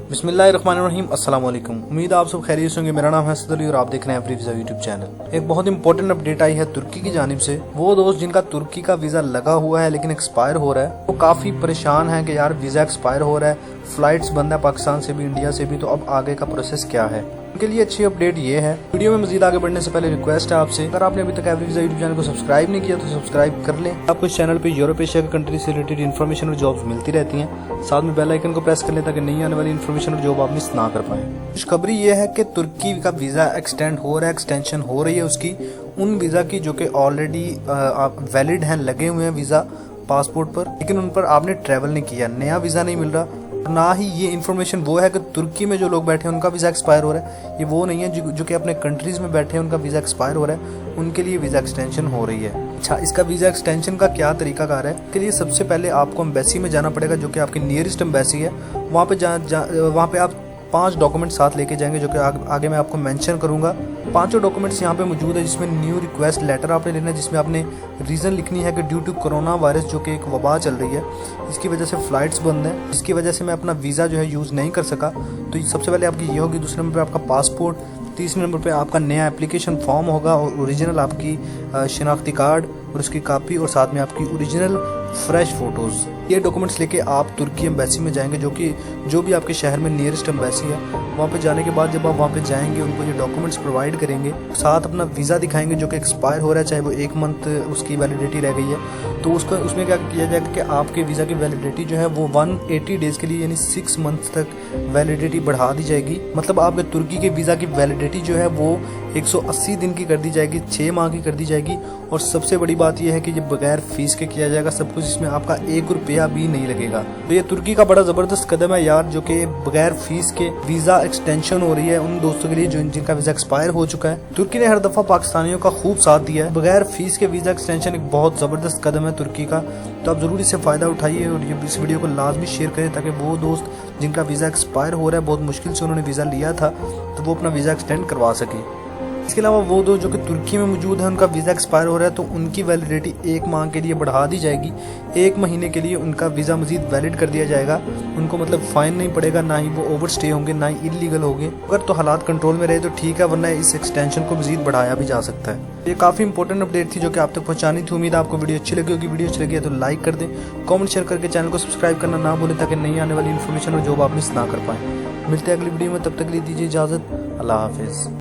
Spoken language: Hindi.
बिस्मिल्लाहिर्रहमानिर्रहीम। अस्सलाम वालेकुम। उम्मीद आप सब खैरियत से होंगे। मेरा नाम है असद अली और आप देख रहे हैं फ्री वीज़ा यूट्यूब चैनल। एक बहुत इंपॉर्टेंट अपडेट आई है तुर्की की जानिब से। वो दोस्त जिनका तुर्की का वीज़ा लगा हुआ है लेकिन एक्सपायर हो रहा है, वो काफ़ी परेशान है कि यार वीज़ा एक्सपायर हो रहा है, फ्लाइट्स बंद है पाकिस्तान से भी इंडिया से भी, तो अब आगे का प्रोसेस क्या है। उनके लिए अच्छी अपडेट ये है। वीडियो में मजीद आगे बढ़ने से पहले रिक्वेस्ट है आपसे, अगर आपने अभी तक एवरी वीज़ा यूट्यूब चैनल को सब्सक्राइब नहीं किया तो सब्सक्राइब कर लें। आपको इस चैनल पे यूरोप एशिया के कंट्री से रिलेटेड इन्फॉर्मेशन और जॉब्स मिलती रहती हैं। साथ में बेल आइकन को प्रेस कर लें ताकि नई आने वाली इन्फॉर्मेशन और जॉब आप मिस ना कर पाएं। खुशखबरी ये है कि तुर्की का वीज़ा एक्सटेंड हो रहा है, एक्सटेंशन हो रही है उसकी, उन वीज़ा की जो कि ऑलरेडी वैलिड हैं, लगे हुए हैं वीज़ा पासपोर्ट पर, लेकिन उन पर आपने ट्रैवल नहीं किया, नया वीज़ा नहीं मिल रहा। ना ही ये इन्फॉर्मेशन वो है कि तुर्की में जो लोग बैठे हैं उनका वीज़ा एक्सपायर हो रहा है, ये वो नहीं है जो कि अपने कंट्रीज़ में बैठे हैं उनका वीज़ा एक्सपायर हो रहा है, उनके लिए वीज़ा एक्सटेंशन हो रही है। अच्छा, इसका वीज़ा एक्सटेंशन का क्या तरीकाकार है? इसके लिए सबसे पहले आपको एम्बेसी में जाना पड़ेगा, जो कि आपकी नियरेस्ट एम्बेसी है। वहाँ पे आप 5 डॉक्यूमेंट साथ लेके जाएंगे, जो कि आगे मैं आपको मेंशन करूंगा। 5 डॉक्यूमेंट्स यहाँ पे मौजूद है, जिसमें न्यू रिक्वेस्ट लेटर आपने लेना है, जिसमें आपने रीज़न लिखनी है कि ड्यू टू कोरोना वायरस, जो कि एक वबा चल रही है, इसकी वजह से फ़्लाइट्स बंद हैं, जिसकी वजह से मैं अपना वीज़ा जो है यूज़ नहीं कर सका। तो सबसे पहले आपकी ये होगी। दूसरे नंबर पर आपका पासपोर्ट, तीसरे नंबर पे आपका नया एप्लीकेशन फॉर्म होगा और ओरिजिनल आपकी शिनाख्ती कार्ड और उसकी कापी, और साथ में आपकी ओरिजिनल फ्रेश फ़ोटोज़। ये डॉक्यूमेंट्स लेके आप तुर्की एम्बेसी में जाएंगे, जो भी आपके शहर में नियरेस्ट एम्बेसी है। वहाँ पे जाने के बाद जब आप वहाँ पे जाएंगे, उनको ये डॉक्यूमेंट्स प्रोवाइड करेंगे, साथ अपना वीज़ा दिखाएंगे जो कि एक्सपायर हो रहा है, चाहे वो 1 मंथ उसकी वैलिडिटी रह गई है, तो उसमें क्या किया जाएगा कि आपके वीज़ा की वैलिडिटी जो है वो 180 डेज़ के लिए, यानी 6 मंथ तक वैलिडिटी बढ़ा दी जाएगी। मतलब आपके तुर्की के वीज़ा की वैलिडिटी जो है वो 180 दिन की कर दी जाएगी, 6 माह की कर दी जाएगी। और सबसे बड़ी बात यह है कि ये बगैर फीस के किया जाएगा सब कुछ, इसमें आपका 1 रुपया भी नहीं लगेगा। तो ये तुर्की का बड़ा ज़बरदस्त कदम है यार, जो कि बगैर फीस के वीज़ा एक्सटेंशन हो रही है उन दोस्तों के लिए जिनका वीज़ा एक्सपायर हो चुका है। तुर्की ने हर दफ़ा पाकिस्तानियों का खूब साथ दिया है। बगैर फीस के वीज़ा एक्सटेंशन एक बहुत ज़बरदस्त कदम है तुर्की का। तो आप ज़रूर इससे फ़ायदा उठाइए और इस वीडियो को लाजमी शेयर करें, ताकि वो दोस्त जिनका वीज़ा एक्सपायर हो रहा है, बहुत मुश्किल से उन्होंने वीज़ा लिया था, तो वो अपना वीज़ा एक्सटेंड करवा सके। इसके अलावा वो दो जो कि तुर्की में मौजूद है, उनका वीज़ा एक्सपायर हो रहा है, तो उनकी वैलिडिटी 1 माह के लिए बढ़ा दी जाएगी। 1 महीने के लिए उनका वीज़ा मज़ीद वैलिड कर दिया जाएगा। उनको मतलब फ़ाइन नहीं पड़ेगा, ना ही वो ओवर स्टे होंगे, ना ही इलीगल होंगे। अगर तो हालात कंट्रोल में रहे तो ठीक है, वरना इस एक्सटेंशन को मज़ीद बढ़ाया भी जा सकता है। ये काफ़ी इंपॉर्टेंट अपडेट थी जो कि आप तक पहुँचानी थी। उम्मीद आपको वीडियो अच्छी लगी होगी। वीडियो अच्छी लगी है तो लाइक कर दें, कॉमेंट शेयर करके चैनल को सब्सक्राइब करना ना भूलें, ताकि नई आने वाली इन्फॉर्मेशन और जॉब आप मिस ना कर पाएँ। मिलते हैं अगली वीडियो में, तब तक के लिए दीजिए इजाज़त। अल्लाह हाफिज़।